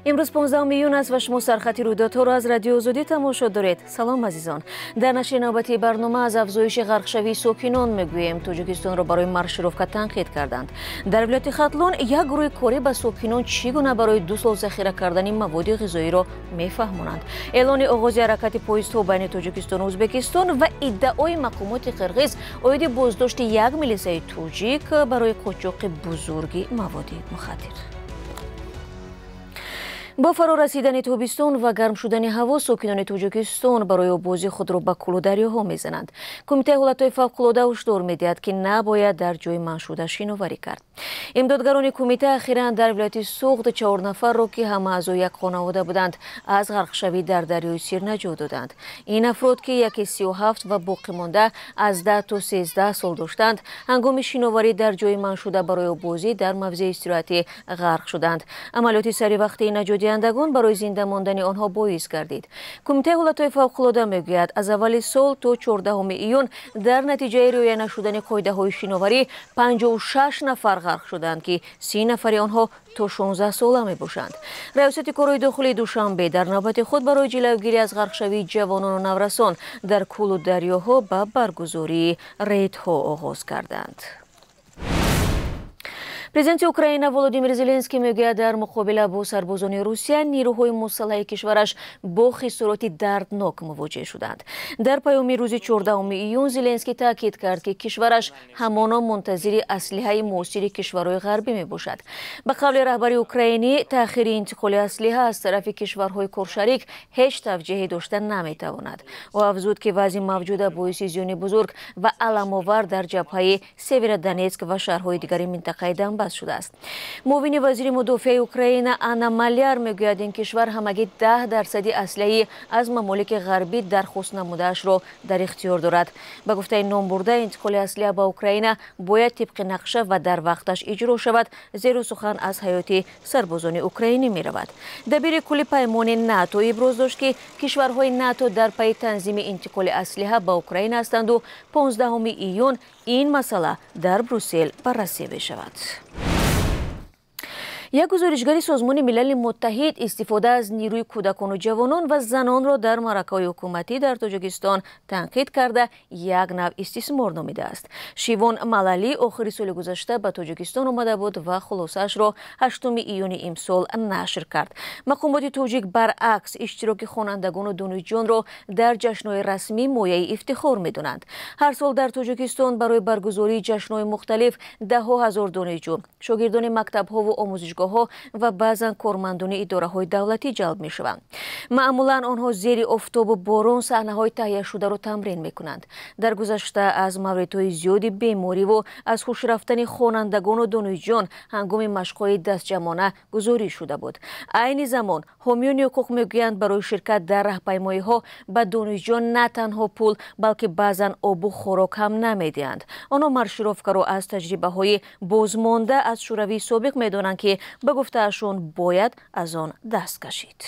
امروز 15 میلیون است و شما سرخط رویدادها را از رادیو آزادی تماشا دارید. سلام عزیزان. در نشر نوبتی برنامه از افزایش غرقشوی ساکنان میگوییم. تاجیکستان را برای مارشروفکا تنقید کردند. در ولایت خاتلون یک گروه کاری به ساکنان چگونه برای 2 سال ذخیره کردن مواد غذایی را میفهمانند. اعلان آغاز حرکت پویست‌ها بین تاجیکستان و ازبکستان و ادعای مقامات قرغیز عاید بازداشت 1 میلیسای تاجیک برای قاچاق بزرگی مواد مخدر. با فرا رسیدن تابستان و گرم شدن هوا ساکنان تاجیکستان برای آبازی خود را به کلو دریاها میزنند. کمیته حالتهای فوق‌العاده هشدار میدهد که نباید در جای منع شده شناوری کرد. امدادگران کمیته اخیراً در ولایت سوخت 4 نفر را که همه اعضای یک خانواده بودند از غرقشوی در دریای سیر نجات دادند. این افراد که یکی 37 و باقی مانده از 10 تا 13 سال داشتند هنگام شناوری در جای منع شده برای آبازی در موضع استراحتی غرق شدند. عملیات سری وقتی نجات دهندگان برای زنده ماندن آنها باعث گردید. کمیته حالتهای فوق‌العاده میگوید از اول سال تا 14 ایون در نتیجه رعایت نشدن قاعده‌های شناوری 56 نفر غرق شدند که 30 نفر آنها تا 16 ساله میباشند. ریاست کارهای داخلی دوشنبه در نوبت خود برای جلوگیری از غرقشوی جوانان و نورسان در کلو دریاها به برگزاری ریدها آغاز کردند. پرزیدنت اوکراین ولودیمیر زلنسکی میگوید در مقابله با سربازان روسیه نیروهای مسلح کشورش با خسارات دردناک مواجه شدند. در پیامی روز 14 ایون زلنسکی تاکید کرد که کشورش همانا منتظر اسلحه موثر کشورهای غربی میباشد. به قول رهبر اوکراینی تأخیر انتقال اسلحه از طرف کشورهای کارشریک هیچ توجیهی داشته نمیتواند. او افزود که وضع موجود باعث زیان بزرگ و علم‌آور در جبهه سیورودونتسک و شهرهای دیگر منطقه دنباس شده است. معاون وزیر مدافع اوکراین آنا مالیر میگوید این کشور همگی 10% اسلحه از ممالک غربی درخواست نموده‌اش را در اختیار دارد. به گفته نامبرده انتقال اسلحه به اوکراین باید طبق نقشه و در وقتش اجرا شود، زیرا سخن از حیات سربازان اوکراینی می رود. دبیر کل پیمان ناتو ابراز داشت که کشورهای ناتو در پی تنظیم انتقال اسلحه به اوکراین هستند و 15 ایون این مسئله در بروسل بررسی می شود. یک گزارشگر سازمان ملل متحد استفاده از نیروی کودکان و جوانان و زنان را در معرکه‌های حکومتی در تاجیکستان تنقید کرده یک نوع استثمار نامیده است. شیوان ملالی آخر سال گذشته به تاجیکستان آمده بود و خلاصه‌اش را 8 ایون امسال نشر کرد. مقامات تاجیک برعکس اشتراک خوانندگان و دانشجویان را در جشن‌های رسمی مایه افتخار می‌دانند. هر سال در تاجیکستان برای برگزاری جشن‌های مختلف ده‌ها هزار دانشجو، شاگردان مکتب‌ها و آموزشگاه و بعضا کارمندان اداره‌های دولتی جلب می‌شوند. معمولاً آنها زیر آفتاب و باران صحنه‌های تهیه شده را تمرین می‌کنند. در گذشته از موردهای زیادی بیماری و از خوش رفتن خوانندگان و دانشجویان هنگام مشق‌های دستجمعانه گزارش شده بود. عین زمان حامیان حقوق می‌گویند برای شرکت در راهپیمایی‌ها به دانشجویان نه تنها پول بلکه بعضاً آب و خوراک هم نمی‌دهند. آنها مارشروفکا را از تجربه‌های بازمانده از شوروی سابق می‌دانند که به گفته‌شون باید از آن دست کشید.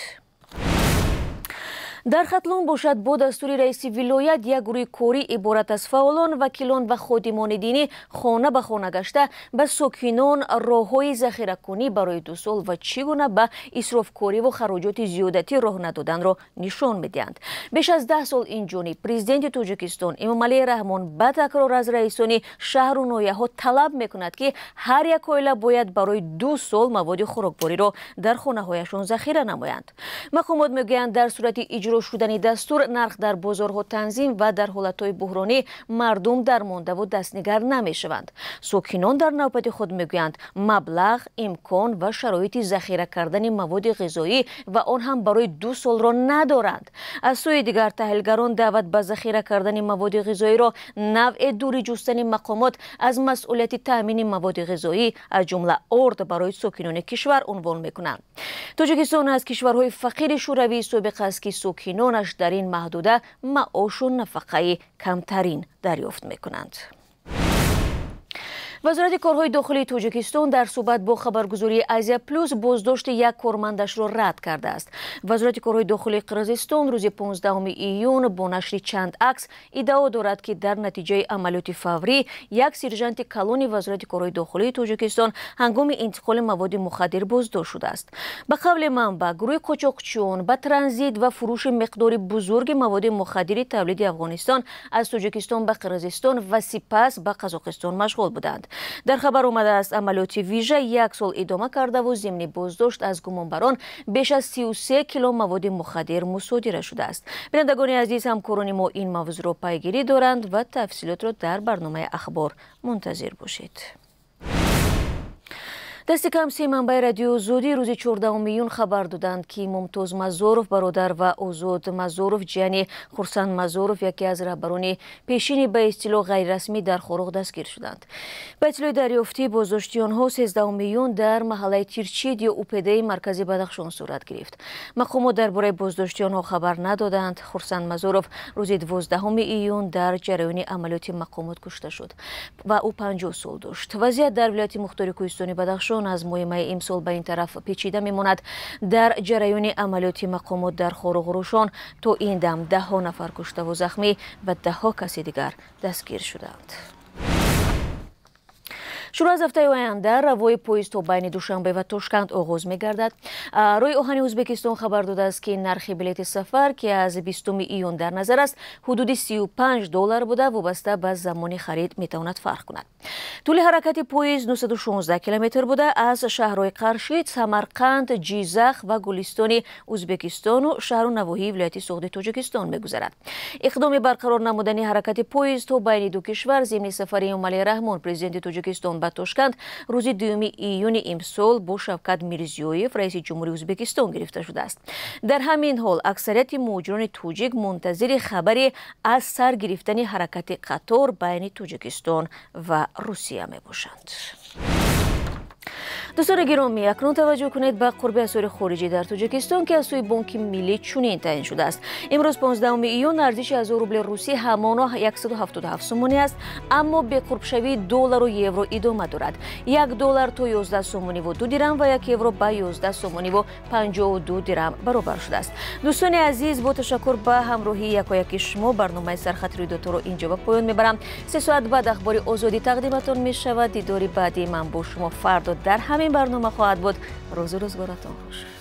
در خاتلون باشد با دستور رئیس ولایت یک گروه کاری عبارت از فعالان، وکیلان و خادمان دینی خانه به خانه گشته به ساکنان راه‌های ذخیره‌کنی برای 2 سال و چگونه به اسرافکاری و خراجات زیادتی راه ندادن را نشان می‌دهند. بیش از 10 سال این جانب پرزیدنت تاجیکستان امامعلی رحمان به تکرار از رئیسان شهر و ناحیه‌ها طلب می‌کند که هر یک عائله باید برای 2 سال مواد خوراکباری را در خانه‌هایشان ذخیره نمایند. مقامات می‌گویند در صورت اجرا شدن دستور نرخ در بازارها تنظیم و در حالتهای بحرانی مردم درمانده و دستنگر نمیشوند. ساکنان در نوبت خود میگویند مبلغ، امکان و شرایط ذخیره کردن مواد غذایی و آن هم برای 2 سال را ندارند. از سوی دیگر تحلیلگران دعوت به ذخیره کردن مواد غذایی را نوع دوری جستن مقامات از مسئولیت تامین مواد غذایی از جمله ارد برای ساکنان کشور عنوان میکنند. تاجیکستان از کشورهای فقیر شوروی سابق است که ساکنانش در این محدوده معاش و نفقه کمترین دریافت میکنند. وزارت کارهای داخلی تاجیکستان در صحبت با خبرگزاری آزیا پلوس بازداشت یک کارمندش را رد کرده است. وزارت کارهای داخلی قرقیزستان روز 15 ایون با نشر چند عکس ادعا دارد که در نتیجه عملیات فوری یک سرژانت کلون وزارت کارهای داخلی تاجیکستان هنگام انتقال مواد مخدر بازداشت شده است. به قول منبع گروه قاچاقچیان با ترانزیت و فروش مقدار بزرگ مواد مخدر تولید افغانستان از تاجیکستان به قرقیزستان و سپس به قزاقستان مشغول بودند. در خبر آمده است عملیات ویژه یک سال ادامه کرده و ضمن بازداشت از گمانبران بیش از 33 کیلو مواد مخدر مصادره شده است. بینندگان عزیز، همکاران ما این موضوع را پیگیری دارند و تفصیلات را در برنامه اخبار منتظر باشید. دست کم سه منبع رادیو زودی روز 14 میون خبر دادند که ممتاز مزاروف برادر و آزاد مزاروف جانی خورسند مزاروف یکی از رهبران پیشین به اصطلاح غیر رسمی در خاروق دستگیر شدند. به اطلاع دریافتی بازداشتی آنها 13 میون در محله تیرچید یا اوپیده مرکزی بدخشان صورت گرفت. مقامات درباره بازداشتی آنها خبر ندادند. خورسند مزاروف روز 12 ایون در جریان عملیات مقامات کشته شد و او 50 سال داشت. وضعیت در ولایت مختار کوهستانی بدخشان از ماه می امسال به این طرف پیچیده میماند. در جریان عملیات مقامات در خاروق روشان تا این دم 10 نفر کشته و زخمی و 10 کسی دیگر دستگیر شدند. شروع از هفته آینده روی پویز تا بین دوشنبه و تاشکند آغاز می‌گردد. روی آهن ازبکستان خبر داده است که نرخ بلیت سفر که از 20 ایون در نظر است حدود $35 بوده، وابسته به زمان خرید میتواند فرق کند. طول حرکت پویز 916 کیلومتر بوده، از شهرهای قرشید، سمرقند، جیزخ و گلستان ازبکستان و شهر و نواحی ولایت سوغد تاجیکستان می‌گذرد. اقدام برقرار نمودن حرکت پویز تا بین دو کشور ضمن سفر امالی رحمان پرزیدنت تاجیکستان به تاشکند روز 2 ایون امسال با شوکت میرزیویف رئیس جمهوری ازبکستان گرفته شده است. در همین حال اکثریت مهاجران تاجیک منتظر خبری از سر گرفتن حرکت قطار بین تاجیکستان و روسیه می باشند. دوستان گرامی، اکنون توجه کنید به قرب اسعار خارجی در تاجیکستان که از سوی بانک ملی چنین تعیین شده است. امروز 15 ایون ارزش 1000 روبل روسی همان 177 سومانی است، اما به قرب شوی دلار و یورو ادامه دارد. $1 تا 11 سومانی و 2 درم و 1 یورو به 11 سومانی و 52 درم برابر شده است. دوستان عزیز، با تشکر به همراهی یکایک شما برنامه سرخط رویدادها رو اینجا به پایان میبرم. 3 ساعت بعد اخبار آزادی تقدیمتان میشود. دیداری بعدی من با شما فردا در همین برنامه خواهد بود. روز و روزگارتان خوش.